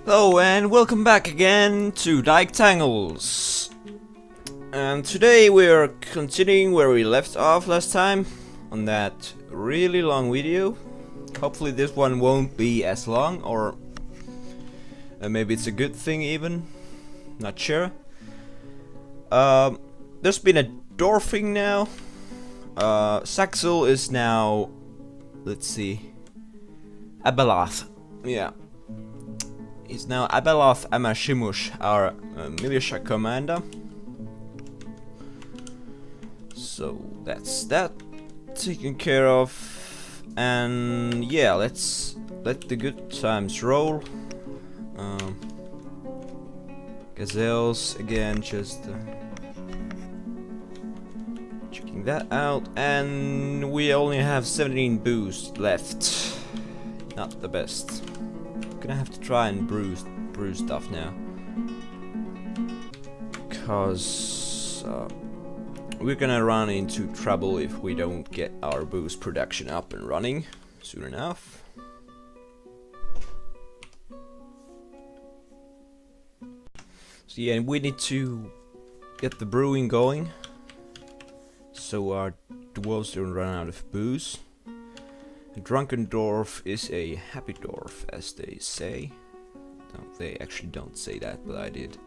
Hello and welcome back again to Diketangles. And today we're continuing where we left off last time on that really long video. Hopefully this one won't be as long, or maybe it's a good thing even. Not sure. There's been a dorfing now. Saxel is now, let's see, Abelath. Yeah. He's now Abelath Amashimush, our militia commander. So that's that taken care of, and yeah, let's let the good times roll. Gazelles again, just checking that out, and we only have 17 boost left. Not the best. Gonna have to try and brew stuff now, because we're gonna run into trouble if we don't get our boost production up and running soon enough. So yeah, we need to get the brewing going so our dwarves don't run out of booze. A drunken dwarf is a happy dwarf, as they say. No, they actually don't say that, but I did.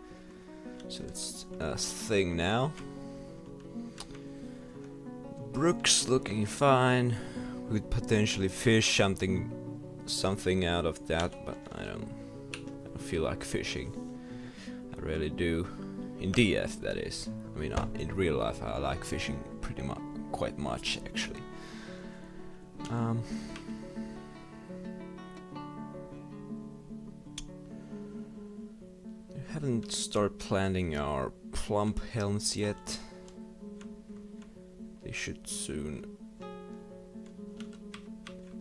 So it's a thing now. Brook's looking fine. We could potentially fish something out of that, but I don't feel like fishing. I really do. In DF, that is. I mean, in real life, I like fishing quite much, actually. We haven't started planting our plump helms yet. They should soon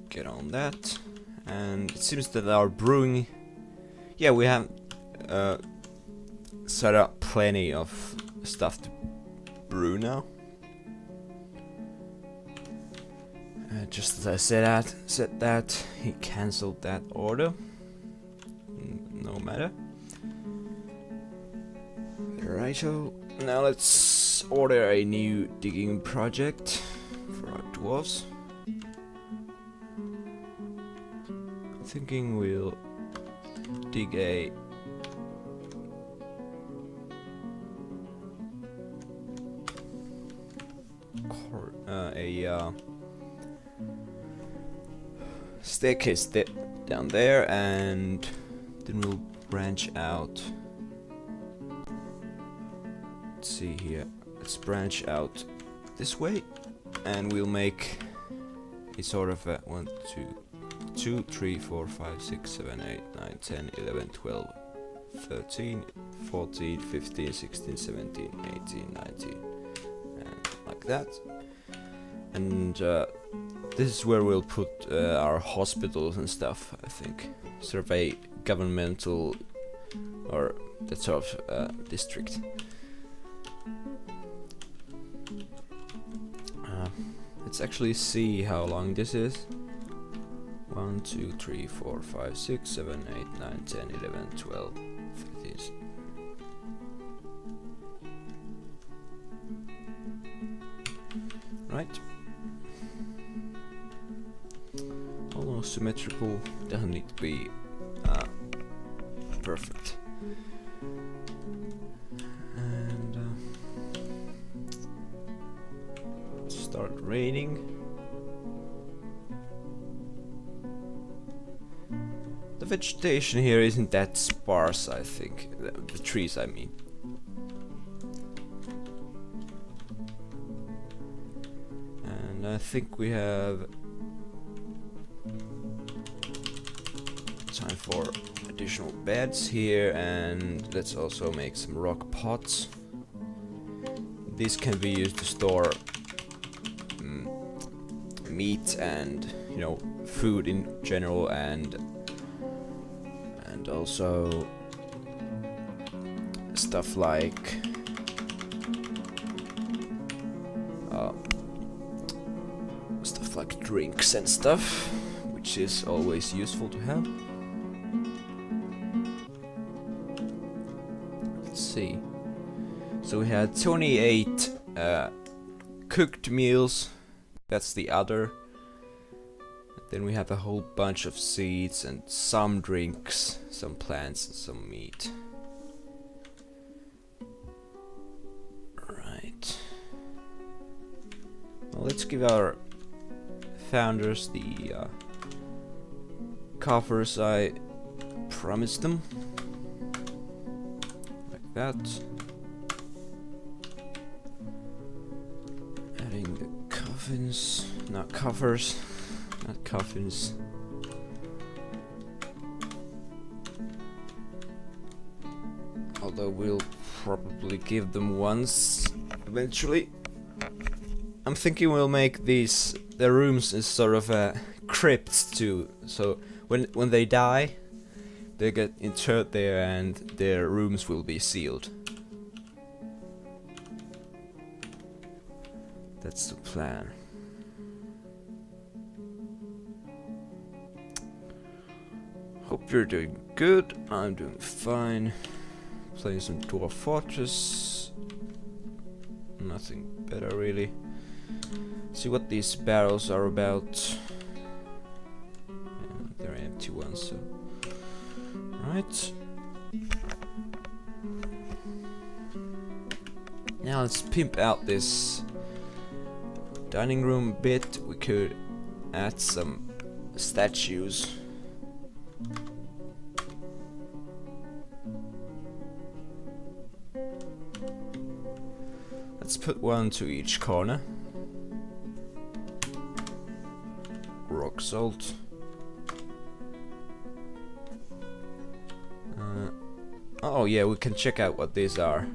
get on that. And it seems that our brewing, yeah, we have set up plenty of stuff to brew now. Just as I said that, he cancelled that order. No matter. Righto. Now let's order a new digging project for our dwarves. Thinking we'll dig a staircase down there, and then we'll branch out. Let's see here. Let's branch out this way, and we'll make a sort of a 1, 2, 3, 4, 5, 6, 7, 8, 9, 10, 11, 12, 13, 14, 15, 16, 17, 18, 19, and like that. And this is where we'll put our hospitals and stuff, I think. Sort of a governmental or that sort of district. Let's actually see how long this is. 1, 2, 3, 4, 5, 6, 7, 8, 9, 10, 11, 12, 13. Right. Almost symmetrical, doesn't need to be perfect. And start raining. The vegetation here isn't that sparse, I think. The trees, I mean. And I think we have time for additional beds here, and let's also make some rock pots. These can be used to store meat and, you know, food in general, and also stuff like drinks and stuff, which is always useful to have. see. So we had 28 cooked meals. That's the other. Then we have a whole bunch of seeds and some drinks, some plants and some meat. Right. Well, let's give our founders the coffers I promised them. Like that. Adding the coffins, not coffers. Not coffins. Although we'll probably give them once eventually. I'm thinking we'll make their rooms as sort of crypts too. So when they die, they get interred there and their rooms will be sealed. That's the plan. Hope you're doing good. I'm doing fine. Playing some Dwarf Fortress. Nothing better really. See what these barrels are about. And they're empty ones, so. Right. Now let's pimp out this dining room bit. We could add some statues. Let's put one to each corner. Rock salt. Oh yeah, we can check out what these are.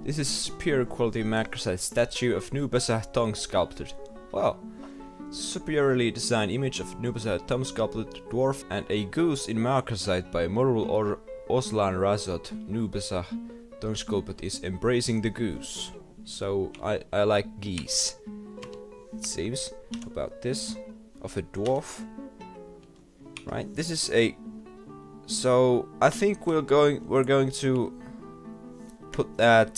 This is superior quality macrosite statue of Noobazzah tongue sculpted. Wow. Superiorly designed image of Noobazzah tongue sculpted dwarf and a goose in macrosite by Morul or Oslan Razot. Noobazzah tongue sculpted is embracing the goose. So I like geese. It seems. About this of a dwarf. Right, this is a. So I think we're going to put that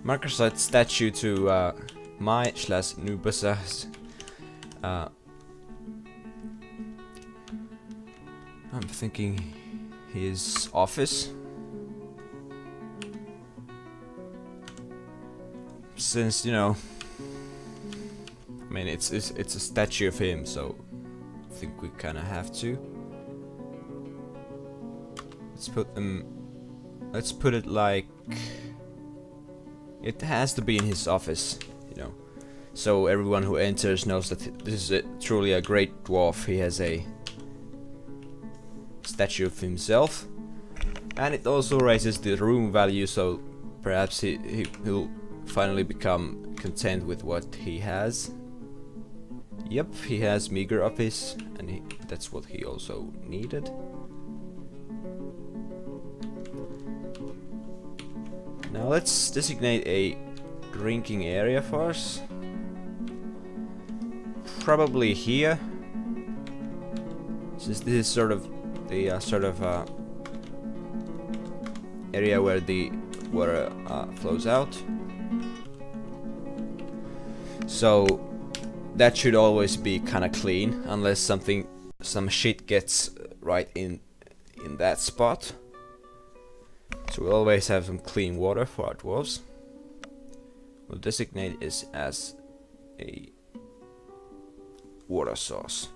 macrosite statue to my / Noobazzah's. I'm thinking his office. Since, you know, I mean it's a statue of him, so I think we kind of have to. Let's put it like it has to be in his office, you know, so everyone who enters knows that this is truly a great dwarf. He has a statue of himself, and it also raises the room value, so perhaps he'll finally become content with what he has. Yep, he has meager office, and that's what he also needed. Now let's designate a drinking area for us. Probably here, since this is sort of the area where the water flows out. So that should always be kind of clean, unless some shit gets right in that spot. So we'll always have some clean water for our dwarves. We'll designate it as a water source.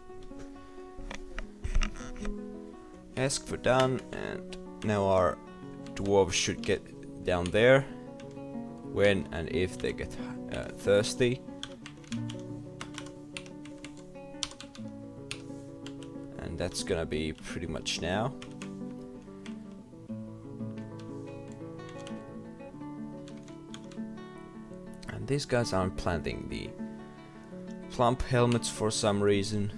Ask for done, and now our dwarves should get down there when and if they get thirsty. And that's gonna be pretty much now. And these guys aren't planting the plump helmets for some reason.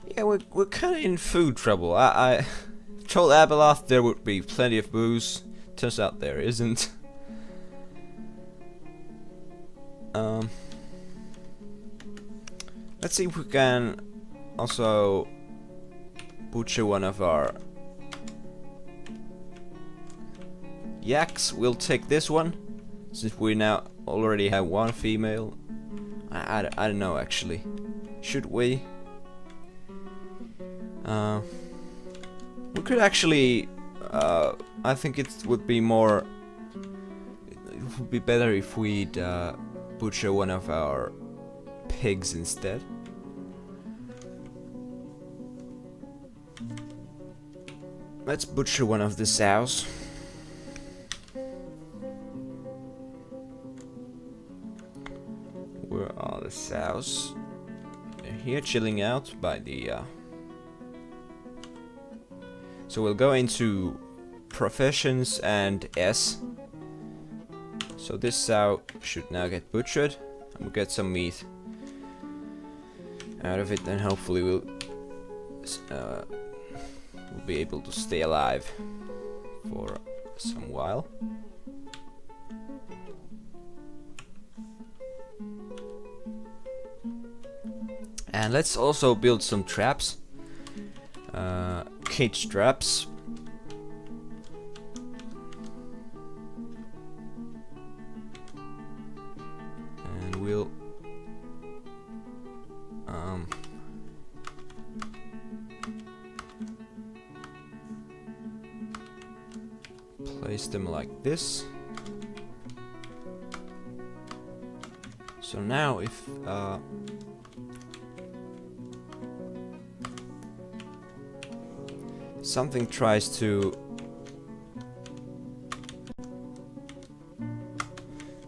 Yeah, we're kind of in food trouble. I told Abeloth there would be plenty of booze. Turns out there isn't. Let's see if we can also butcher one of our yaks. We'll take this one, since we now already have one female. I don't know actually. Should we? We could actually. I think it would be more. It would be better if we'd butcher one of our pigs instead. Let's butcher one of the sows. Where are the sows? They're here chilling out by the... So we'll go into professions and S. So this sow should now get butchered and we'll get some meat out of it, and hopefully we'll be able to stay alive for some while. And let's also build some traps, cage traps. And we'll place them like this. So now if something tries to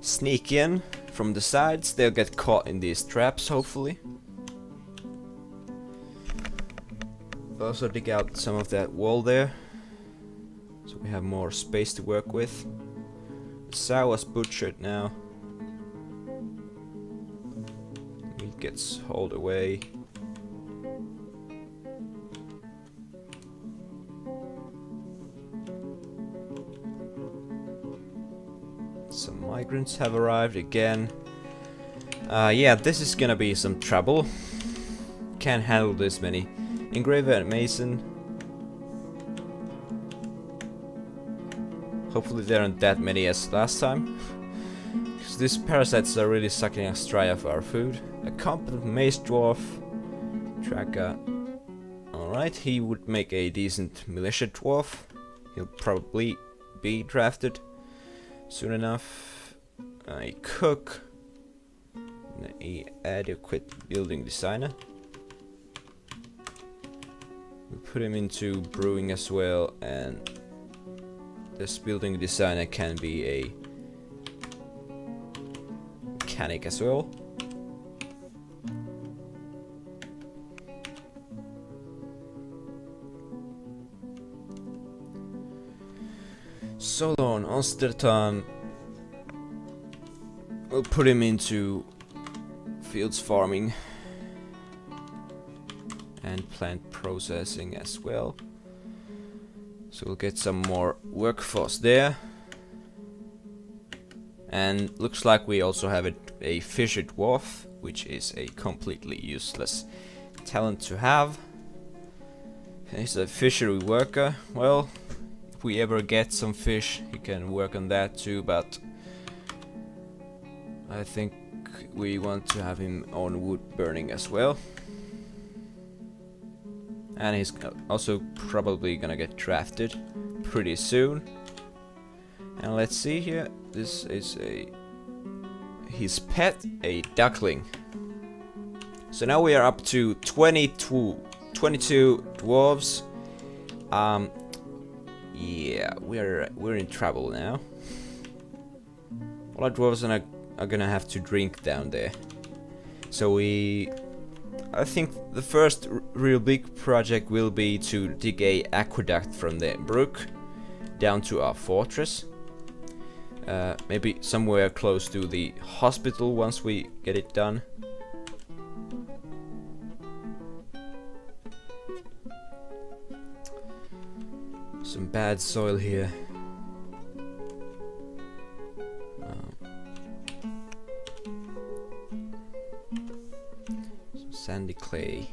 sneak in from the sides, they'll get caught in these traps, hopefully. Also dig out some of that wall there, so we have more space to work with. The sow was butchered now. Meat gets hauled away. Some migrants have arrived again. Yeah, this is gonna be some trouble. Can't handle this many. Engraver and mason. Hopefully there aren't that many as last time, because these parasites are really sucking us dry of our food. A competent mace dwarf. Tracker. Alright, he would make a decent militia dwarf. He'll probably be drafted soon enough. A cook. An adequate building designer. We put him into brewing as well, and this building designer can be a mechanic as well. Solon Ostertan. We'll put him into fields farming and plant processing as well. So we'll get some more workforce there. And looks like we also have a fisher dwarf, which is a completely useless talent to have. He's a fishery worker. Well, if we ever get some fish, he can work on that too, but I think we want to have him on wood burning as well. And he's also probably gonna get drafted pretty soon. And let's see here, this is his pet, a duckling. So now we are up to 22 dwarves. Yeah, we're in trouble now. All our dwarves are gonna have to drink down there. So I think the first real big project will be to dig a aqueduct from the brook down to our fortress. Maybe somewhere close to the hospital once we get it done. Some bad soil here. Some sandy clay.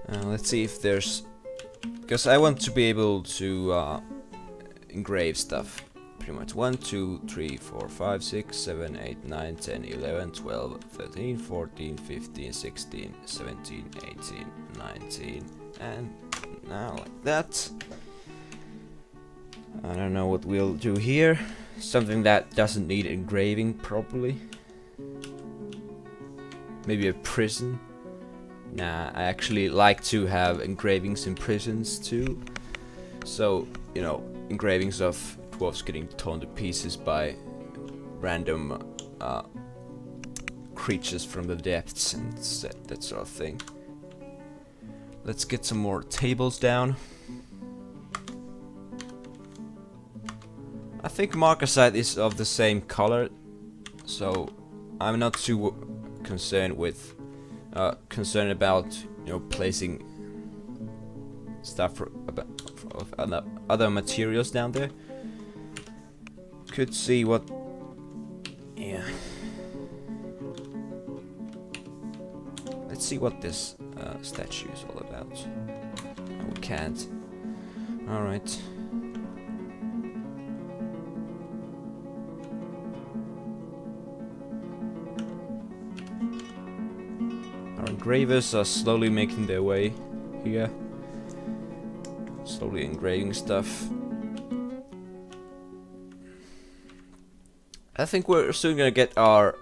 Let's see if there's... Because I want to be able to engrave stuff. Pretty much 1, 2, 3, 4, 5, 6, 7, 8, 9, 10, 11, 12, 13, 14, 15, 16, 17, 18, 19, and now like that. I don't know what we'll do here. Something that doesn't need engraving properly. Maybe a prison. Nah, I actually like to have engravings in prisons too. So, you know, engravings of dwarves getting torn to pieces by random creatures from the depths and that sort of thing. Let's get some more tables down. I think marcasite is of the same color, so I'm not too concerned with about, you know, placing stuff of other materials down there. Could see what, yeah. Let's see what this statue is all about. No, we can't. All right. Our engravers are slowly making their way here. Slowly engraving stuff. I think we're soon gonna get our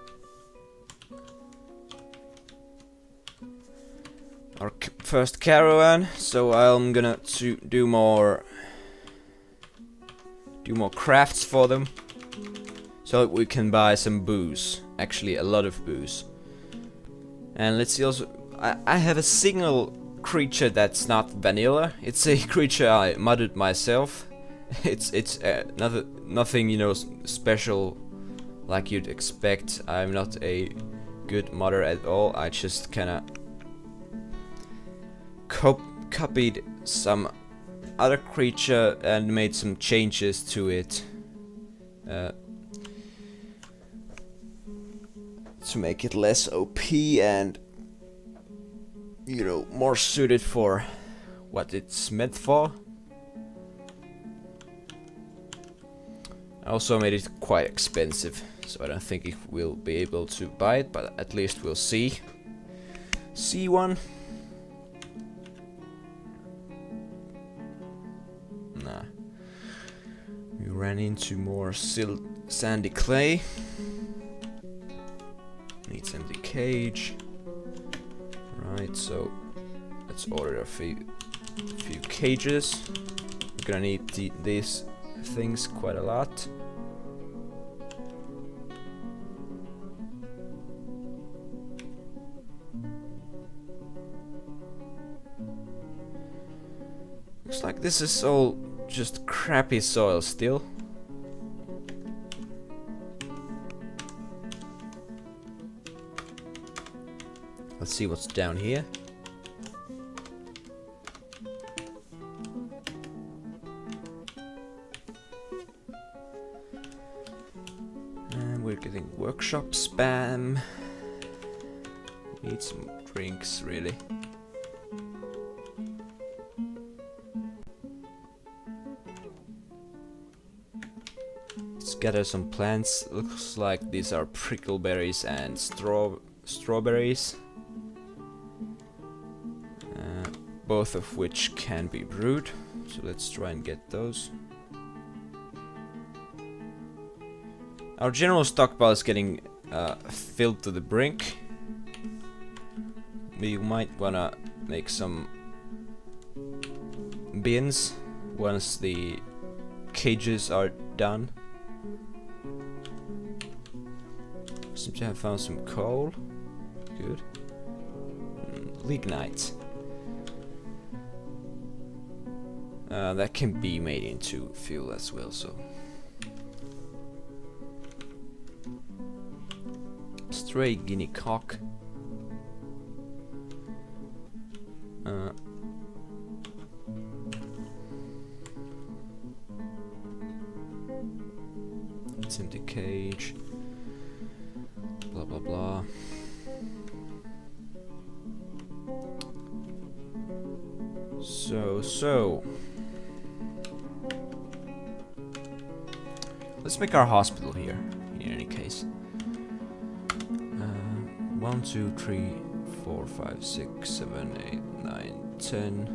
first caravan, so I'm gonna do more crafts for them, so that we can buy some booze. Actually, a lot of booze. And let's see also, I have a single creature that's not vanilla. It's a creature I modded myself. It's nothing, you know, special like you'd expect. I'm not a good modder at all. I just kinda copied some other creature and made some changes to it to make it less OP and, you know, more suited for what it's meant for. I also made it quite expensive, so I don't think if we'll be able to buy it, but at least we'll see one. Nah. We ran into more sandy clay. Needs empty cage. Right, so let's order a few cages. We're gonna need these things quite a lot. Looks like this is all just crappy soil still. Let's see what's down here. And we're getting workshop spam. Need some drinks, really. Let's gather some plants. Looks like these are prickleberries and strawberries. Both of which can be brewed, so let's try and get those. Our general stockpile is getting filled to the brink. We might wanna make some bins once the cages are done. Seem to have found some coal. Good. Lignite. That can be made into fuel as well, so. Stray guinea cock. It's empty cage. Blah blah blah. So let's make our hospital here, in any case. 1, 2, 3, 4, 5, 6, 7, 8, 9, 10.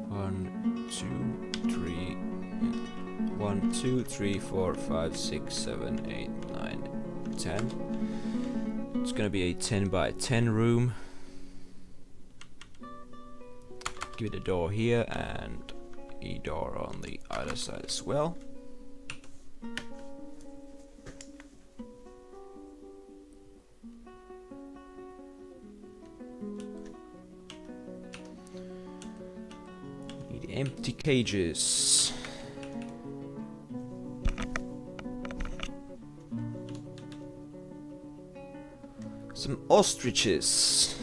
1, 2, 3. 1, 2, 3, 4, 5, 6, 7, 8, 9, 10. It's gonna be a 10 by 10 room. Give it a door here and a door on the other side as well. Need empty cages. Some ostriches.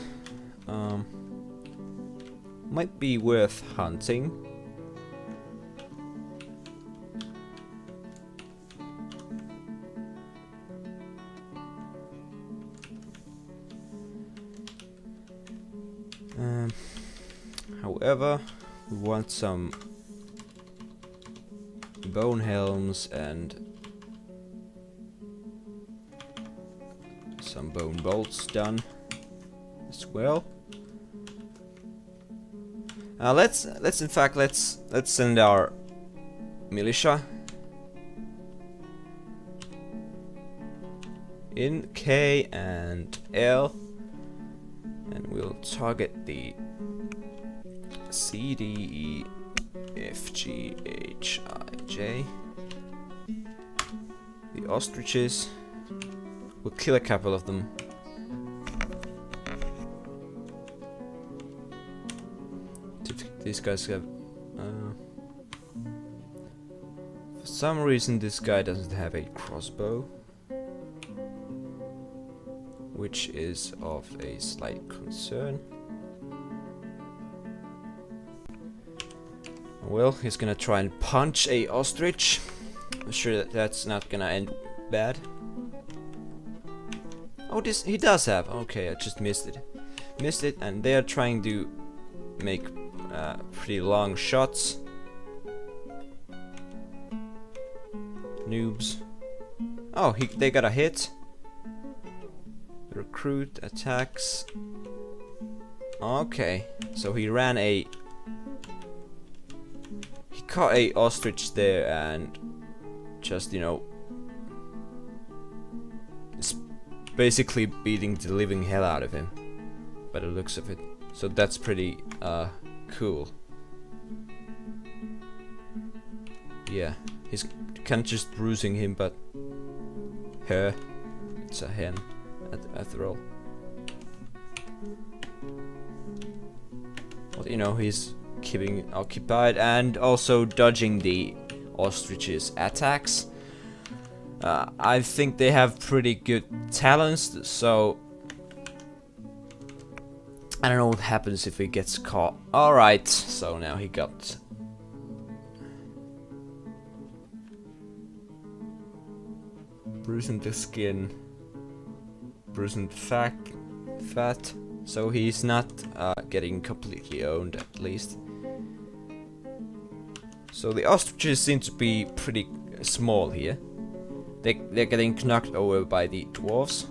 Might be worth hunting. However, we want some bone helms and some bone bolts done as well. Let's send our militia in K and L, and we'll target the C, D, E, F, G, H, I, J. The ostriches. We'll kill a couple of them. These guys have... for some reason this guy doesn't have a crossbow, which is of a slight concern. Well, he's gonna try and punch a ostrich. I'm sure that that's not gonna end bad. Oh, this he does have. Okay, I just missed it. Missed it, and they are trying to make pretty long shots. Noobs. Oh, they got a hit. The recruit attacks. Okay, so he ran a... He caught a ostrich there and just, you know, is basically beating the living hell out of him by the looks of it. So that's pretty cool. Yeah, he's kind of just bruising him, but her, it's a hen after all. Well, you know, he's keeping occupied and also dodging the ostrich's attacks. I think they have pretty good talents, so I don't know what happens if he gets caught. Alright, so now he got... bruising the skin, bruising the fat, so he's not getting completely owned at least. So the ostriches seem to be pretty small here. They're getting knocked over by the dwarves.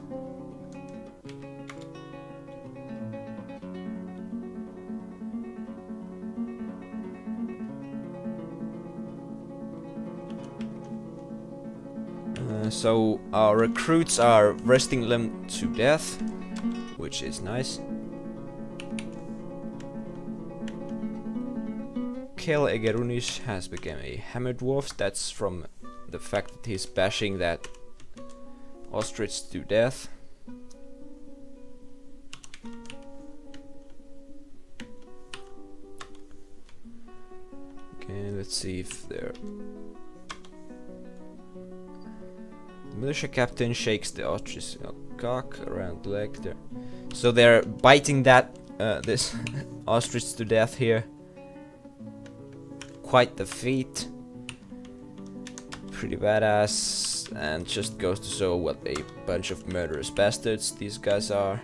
So our recruits are resting them to death, which is nice. Kel Egerunish has become a hammer dwarf. That's from the fact that he's bashing that ostrich to death. Okay, let's see if they're... The militia captain shakes the ostrich cock around the leg there. So they're biting that this ostrich to death here. Quite the feat. Pretty badass, and just goes to show what a bunch of murderous bastards these guys are.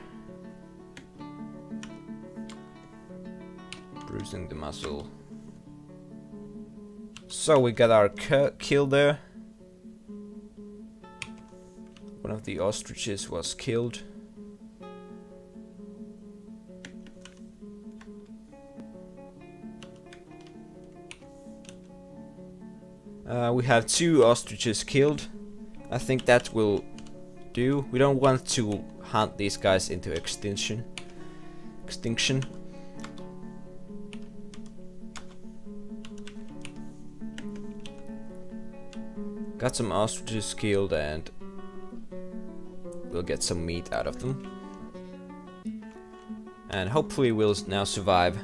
bruising the muscle. So we got our kill there. One of the ostriches was killed. We have 2 ostriches killed. I think that will do. We don't want to hunt these guys into extinction. Got some ostriches killed and we'll get some meat out of them. And hopefully we'll now survive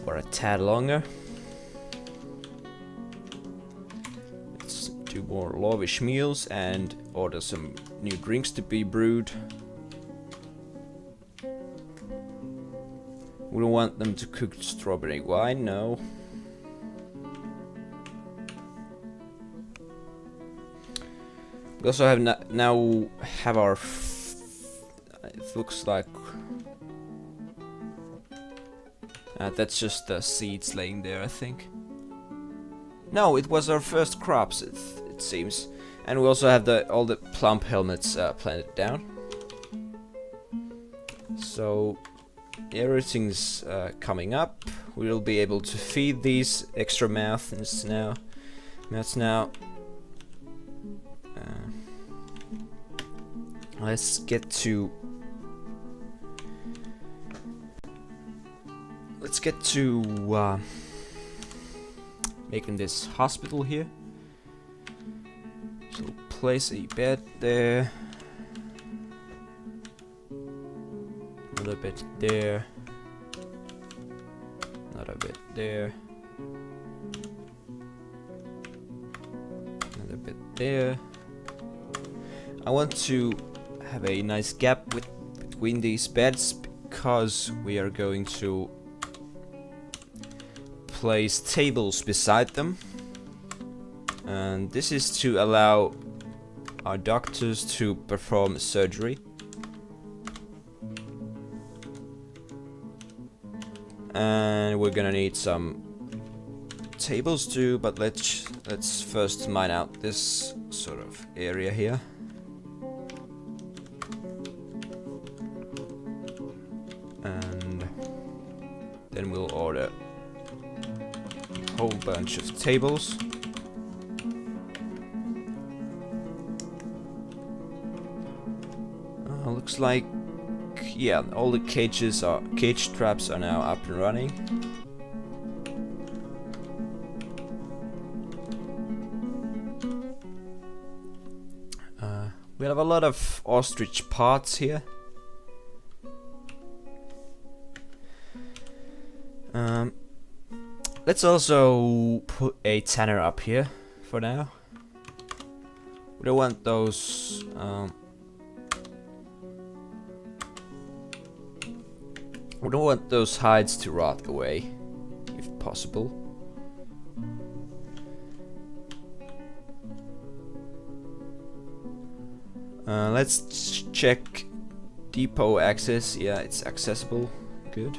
for a tad longer. Let's do more lavish meals and order some new drinks to be brewed. We don't want them to cook strawberry wine, no. We also have now have our it looks like that's just the seeds laying there, I think. No, it was our first crops, it seems. And we also have all the plump helmets planted down. So everything's coming up. We will be able to feed these extra mouths now. Let's get to making this hospital here. So place a bed there, another bed there, another bed there, another bed there. I want to have a nice gap between these beds because we are going to place tables beside them, and this is to allow our doctors to perform surgery. And we're gonna need some tables too, but let's first mine out this sort of area here. And then we'll order a whole bunch of tables. Looks like, yeah, all the cage traps are now up and running. We have a lot of ostrich parts here. Let's also put a tanner up here for now. We don't want those we don't want those hides to rot away, if possible. Let's check depot access. Yeah, it's accessible. Good.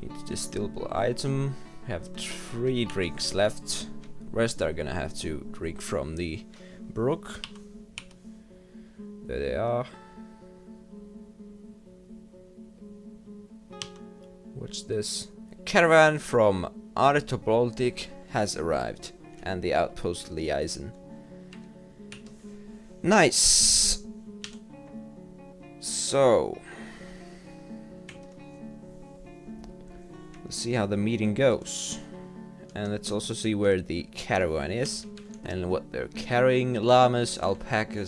Need distillable item. We have 3 drinks left. Rest are gonna have to drink from the brook. There they are. What's this? A caravan from Baltic has arrived, and the outpost liaison. Nice. So let's see how the meeting goes, and let's also see where the caravan is and what they're carrying. Llamas, alpaca,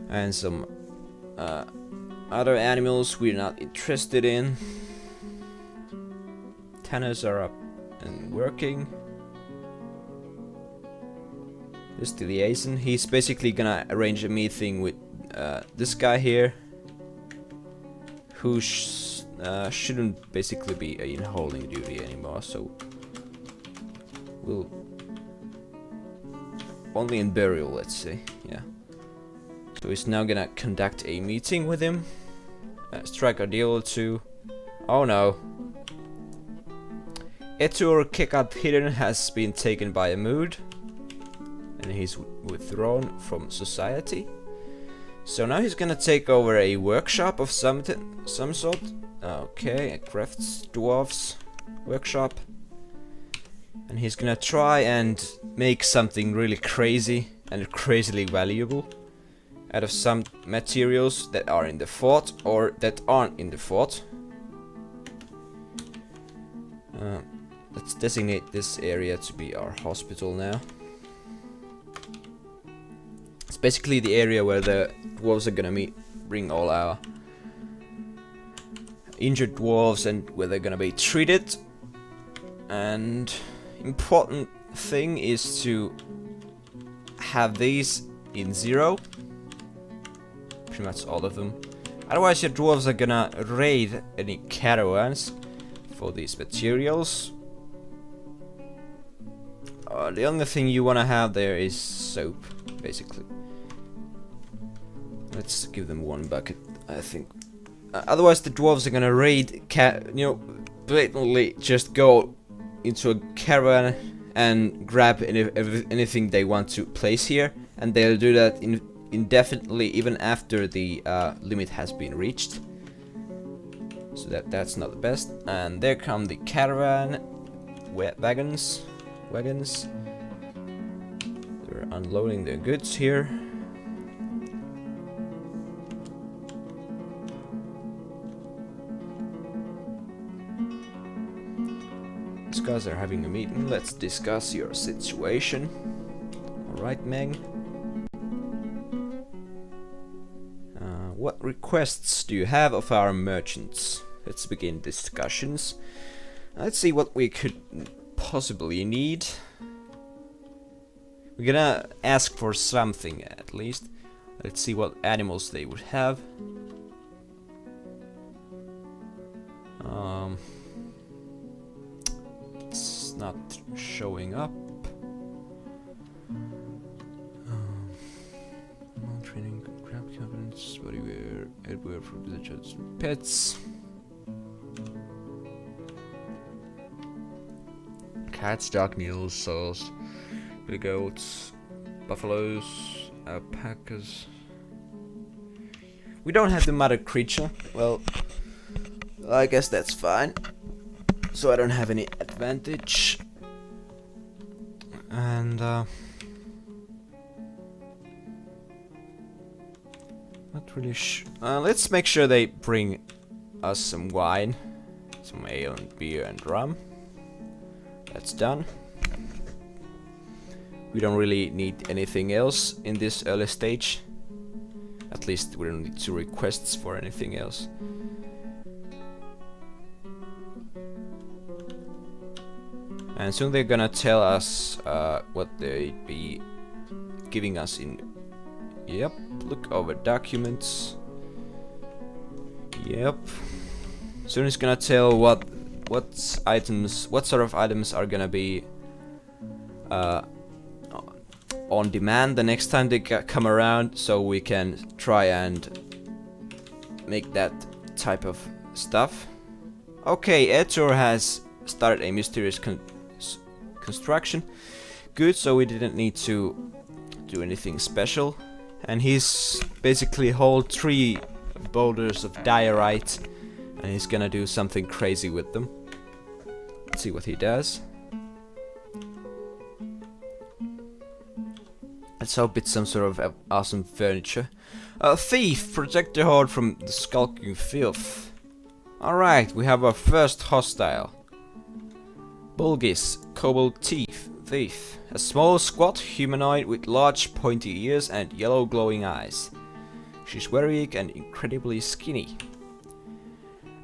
and some other animals we're not interested in. Tanners are up and working. This is the liaison. He's basically gonna arrange a meeting with this guy here, who shouldn't basically be in holding duty anymore, so we'll only in burial, let's say. Yeah. So he's now gonna conduct a meeting with him. Strike a deal or two. Oh no. Etur Kekab Hidden has been taken by a mood. And he's withdrawn from society. So now he's gonna take over a workshop of some sort. Okay, a crafts dwarfs workshop. And he's gonna try and make something really crazy and crazily valuable out of some materials that are in the fort or that aren't in the fort. Let's designate this area to be our hospital now. It's basically the area where the dwarves are gonna bring all our injured dwarves and where they're gonna be treated. And important thing is to have these in 0. Pretty much all of them. Otherwise your dwarves are gonna raid any caravans for these materials. The only thing you wanna have there is soap, basically. Let's give them 1 bucket, I think. Otherwise the dwarves are gonna raid, blatantly just go into a caravan and grab anything they want to place here, and they'll do that indefinitely, even after the limit has been reached. So that's not the best. And there come the caravan wagons. They're unloading their goods here. These guys are having a meeting. Let's discuss your situation. Alright, Meng. What requests do you have of our merchants? Let's begin discussions. Let's see what we could possibly need. We're gonna ask for something at least. Let's see what animals they would have. It's not showing up. Training, crab cabins, bodywear, headwear for villagers, pets. Cats, dog, mules, sows, big goats, buffaloes, alpacas. We don't have the mother creature. Well, I guess that's fine. So I don't have any advantage. And not really let's make sure they bring us some wine, some ale and beer and rum. That's done. We don't really need anything else in this early stage. At least we don't need 2 requests for anything else. And soon they're gonna tell us what they be giving us in. Yep, look over documents. Yep. Soon it's gonna tell what sort of items are gonna be on demand the next time they come around, so we can try and make that type of stuff. Okay, Etor has started a mysterious construction. Good, so we didn't need to do anything special. And he's basically hold 3 boulders of diorite, and he's gonna do something crazy with them. Let's see what he does. Let's hope it's some sort of awesome furniture. A thief! Protect the horde from the skulking filth. Alright, we have our first hostile. Bulgis, kobold thief. A small, squat humanoid with large, pointy ears and yellow glowing eyes. She's very weak and incredibly skinny.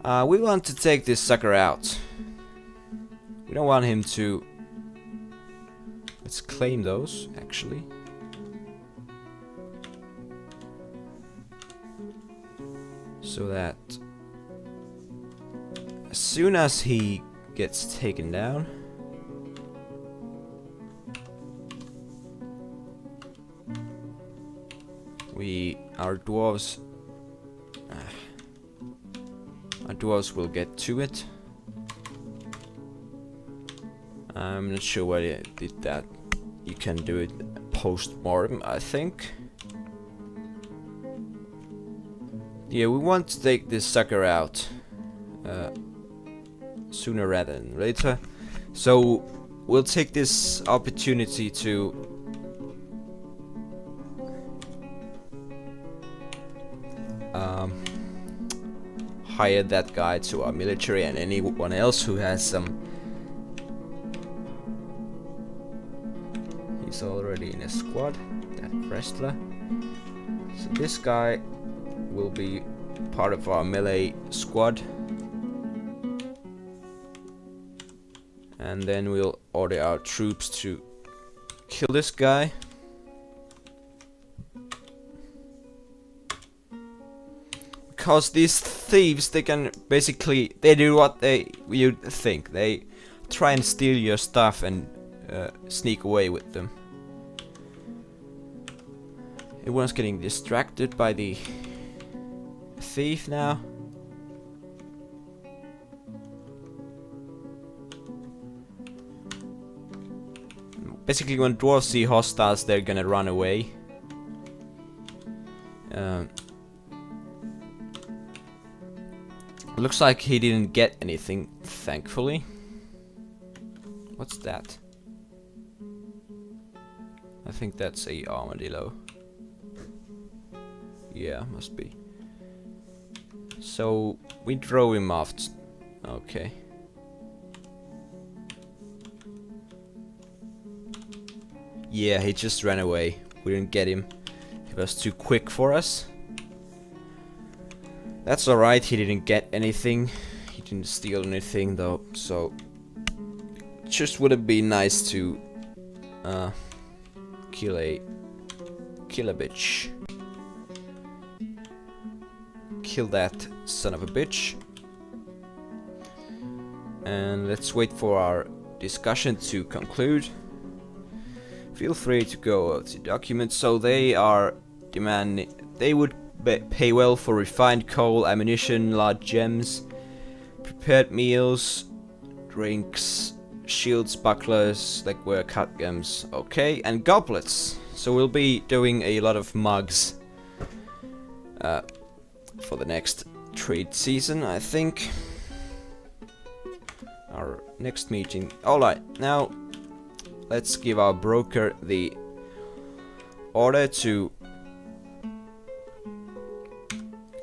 We want to take this sucker out. We don't want him to... Let's claim those, actually. So that... as soon as he gets taken down... our dwarves will get to it. I'm not sure why I did that. You can do it post-mortem, I think. Yeah, we want to take this sucker out sooner rather than later. So we'll take this opportunity to hire that guy to our military, and anyone else who has some. He's already in a squad, that wrestler. So this guy will be part of our melee squad. And then we'll order our troops to kill this guy. Because these thieves, they can basically, they do what you think. They try and steal your stuff and sneak away with them. Everyone's getting distracted by the thief now. Basically, when dwarves see hostiles, they're gonna run away. Looks like he didn't get anything, thankfully. What's that? I think that's a armadillo. Yeah, must be. So we drove him off. Okay. Yeah, he just ran away. We didn't get him. He was too quick for us. That's alright, he didn't get anything. He didn't steal anything though, so just would have been nice to kill a bitch. Kill that son of a bitch. And let's wait for our discussion to conclude. Feel free to go out the documents. So they are demanding, they would pay well for refined coal, ammunition, large gems, prepared meals, drinks, shields, bucklers, legwear, cutgems, okay, and goblets. So we'll be doing a lot of mugs for the next trade season, I think. Our next meeting. Alright, now let's give our broker the order to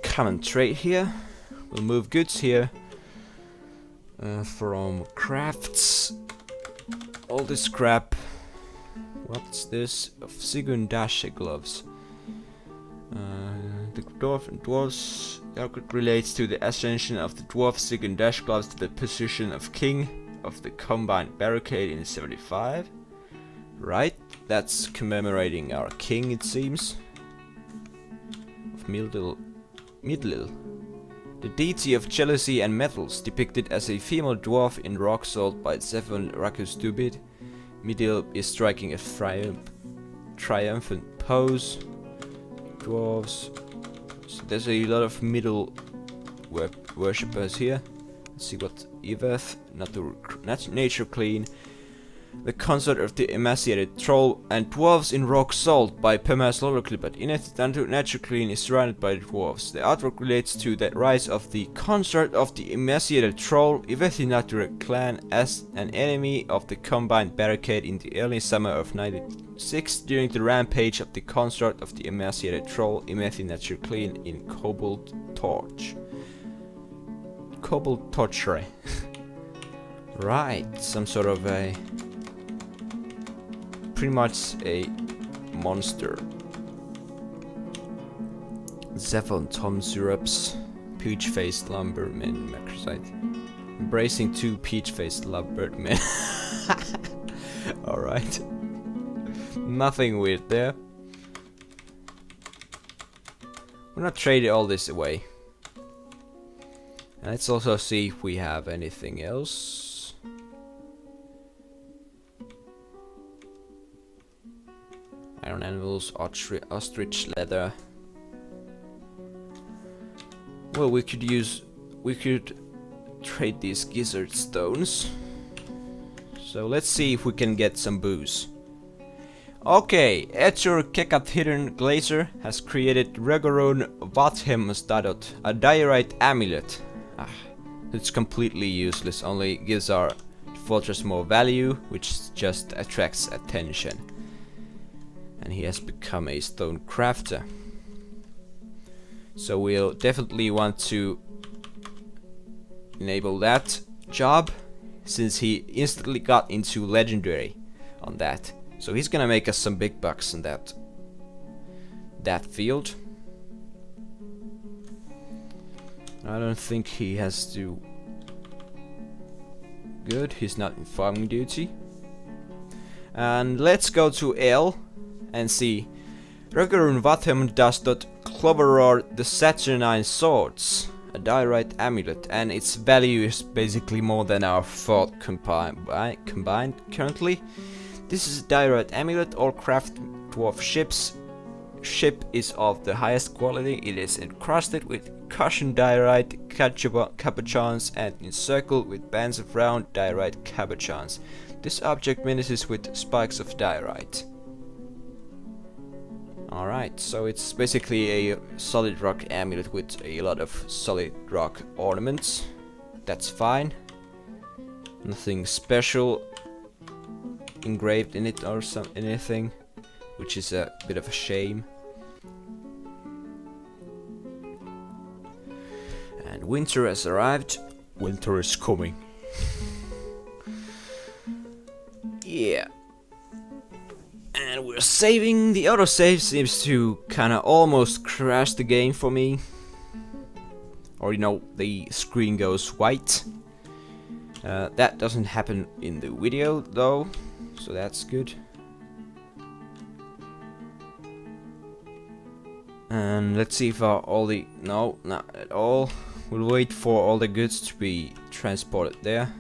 come and trade here. We'll move goods here from crafts. All this crap. What's this? Of Sigundashe gloves. The dwarves relates to the ascension of the dwarf Sigundash gloves to the position of king of the combined barricade in 75. Right, that's commemorating our king, it seems. Of Midlil. The deity of jealousy and metals, depicted as a female dwarf in rock salt by Zephyr Rakustubid. Midil is striking a triumphant pose. Dwarves. So there's a lot of middle worshippers here. Let's see what Eveth, Nature Clean. The Consort of the Emaciated Troll and Dwarves in Rock Salt by Pemas Loloclipat. Nature Clean is surrounded by dwarves. The artwork relates to the rise of the Consort of the Emaciated Troll, Ivethi Nature clan, as an enemy of the combined barricade in the early summer of 96 during the rampage of the Consort of the Emaciated Troll, Imethi Nature Clean in Cobalt Torch. Cobalt Torture. Right, some sort of a... pretty much a monster. Zephon Tom Syrups, peach-faced lumbermen, macrosite. Embracing two peach-faced lumbermen. Alright. Nothing weird there. We're not trading all this away. And let's also see if we have anything else. Iron animals, ostrich leather. Well, we could trade these gizzard stones. So let's see if we can get some booze. Okay, Etcher Kekat Hidden Glacier has created Regorun Vathemstadot, a diorite amulet. It's completely useless, only gives our fortress more value, which just attracts attention. And he has become a stone crafter. So we'll definitely want to enable that job, since he instantly got into legendary on that. So he's gonna make us some big bucks in that field. I don't think he has to. Good, he's not in farming duty. And let's go to L and see. Regurun Vathem does not Cloveror the Saturnine Swords, a diorite amulet, and its value is basically more than our thought combined currently. This is a diorite amulet. All craft dwarf ship is of the highest quality. It is encrusted with cushioned diorite cabochons and encircled with bands of round diorite cabochons. This object menaces with spikes of diorite. Alright, so it's basically a solid rock amulet with a lot of solid rock ornaments. That's fine. Nothing special engraved in it or anything, which is a bit of a shame. And winter has arrived. Winter is coming. Yeah. And we're saving. The autosave seems to kinda almost crash the game for me. Or, you know, the screen goes white. That doesn't happen in the video though, so that's good. And let's see if all the... No, not at all. We'll wait for all the goods to be transported there.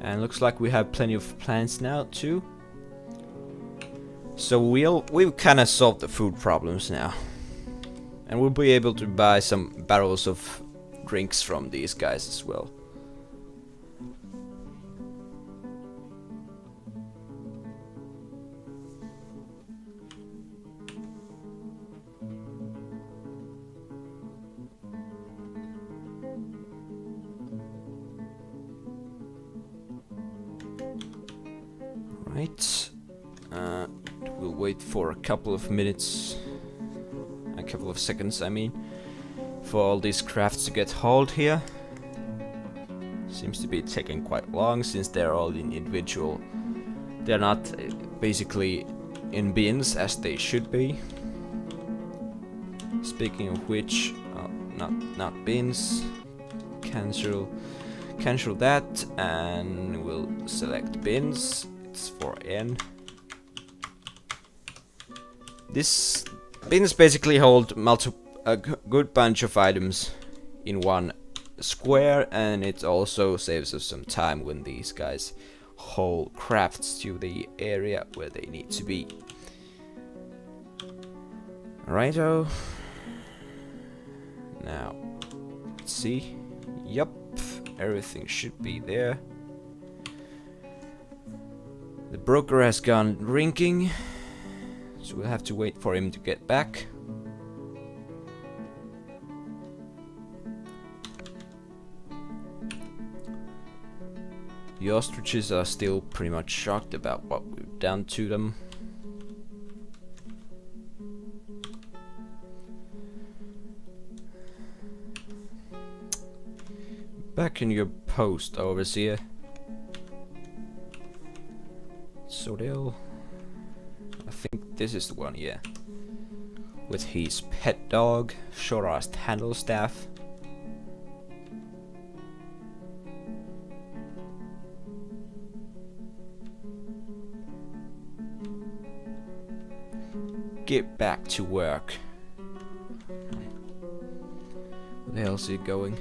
And looks like we have plenty of plants now too. So we've kind of solved the food problems now. And we'll be able to buy some barrels of drinks from these guys as well. Right. We'll wait for a couple of minutes, a couple of seconds I mean, for all these crafts to get hauled here. Seems to be taking quite long since they're all in individual. They're not basically in bins as they should be. Speaking of which, not bins. Cancel that, and we'll select bins. It's for N. This bins basically hold a good bunch of items in one square, and it also saves us some time when these guys haul crafts to the area where they need to be. Righto. Now, let's see. Yup, everything should be there. The broker has gone drinking, so we'll have to wait for him to get back. The ostriches are still pretty much shocked about what we've done to them. Back in your post, overseer. So I think this is the one, yeah. With his pet dog, short-assed handle staff. Get back to work. Where the hell's he going?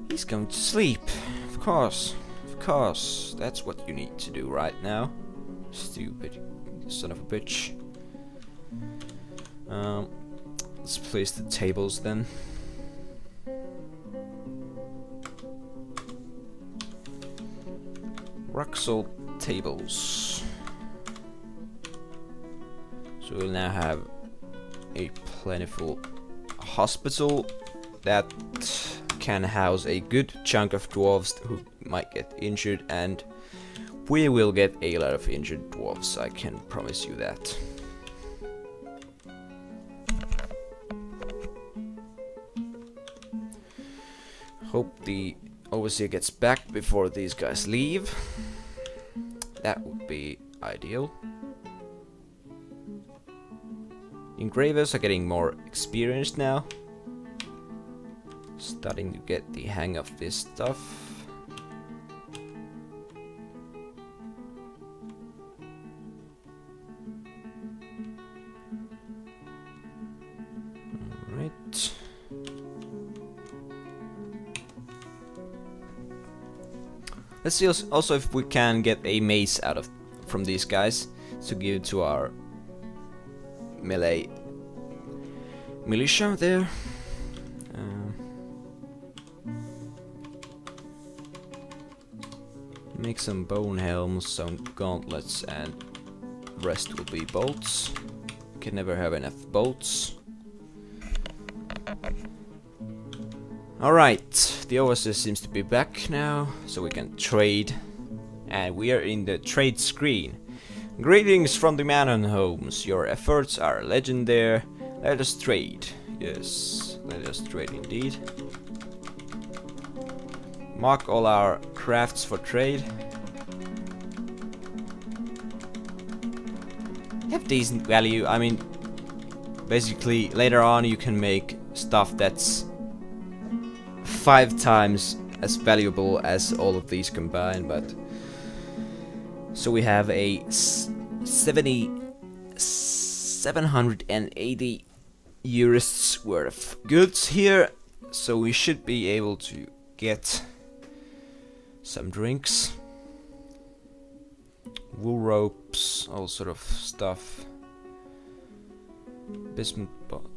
He's going to sleep. Of course. Of course. That's what you need to do right now. Stupid son of a bitch. Let's place the tables then. Rock salt tables. So we'll now have a plentiful hospital that can house a good chunk of dwarves who might get injured, and we will get a lot of injured dwarves, I can promise you that. Hope the overseer gets back before these guys leave. That would be ideal. Engravers are getting more experienced now. Starting to get the hang of this stuff. Alright. Let's see also if we can get a mace from these guys to give to our melee militia there. Make some bone helms, some gauntlets, and rest will be bolts. Can never have enough bolts. Alright, the overseer seems to be back now, so we can trade. And we are in the trade screen. Greetings from the Mountainhomes. Your efforts are legendary. Let us trade. Yes, let us trade indeed. Mark all our crafts for trade. Have decent value. I mean, basically later on you can make stuff that's 5 times as valuable as all of these combined, but so we have a 780 euros worth of goods here, so we should be able to get some drinks, wool ropes, all sort of stuff, bismuth,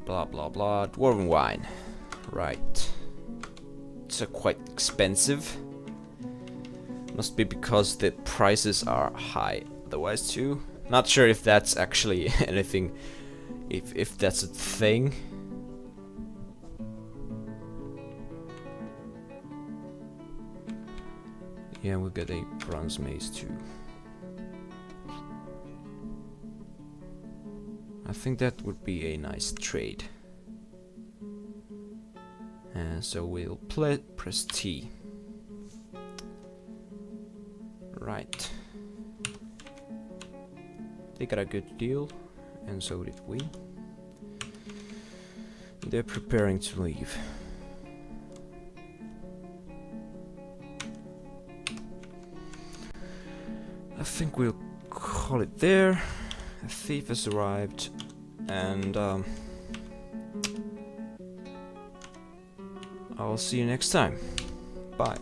blah blah blah, dwarven wine, right. It's quite expensive. Must be because the prices are high otherwise too. Not sure if that's actually anything, if that's a thing. Yeah, we'll get a bronze mace too. I think that would be a nice trade. And so we'll press T. Right. They got a good deal, and so did we. They're preparing to leave. I think we'll call it there. A thief has arrived, and I'll see you next time. Bye.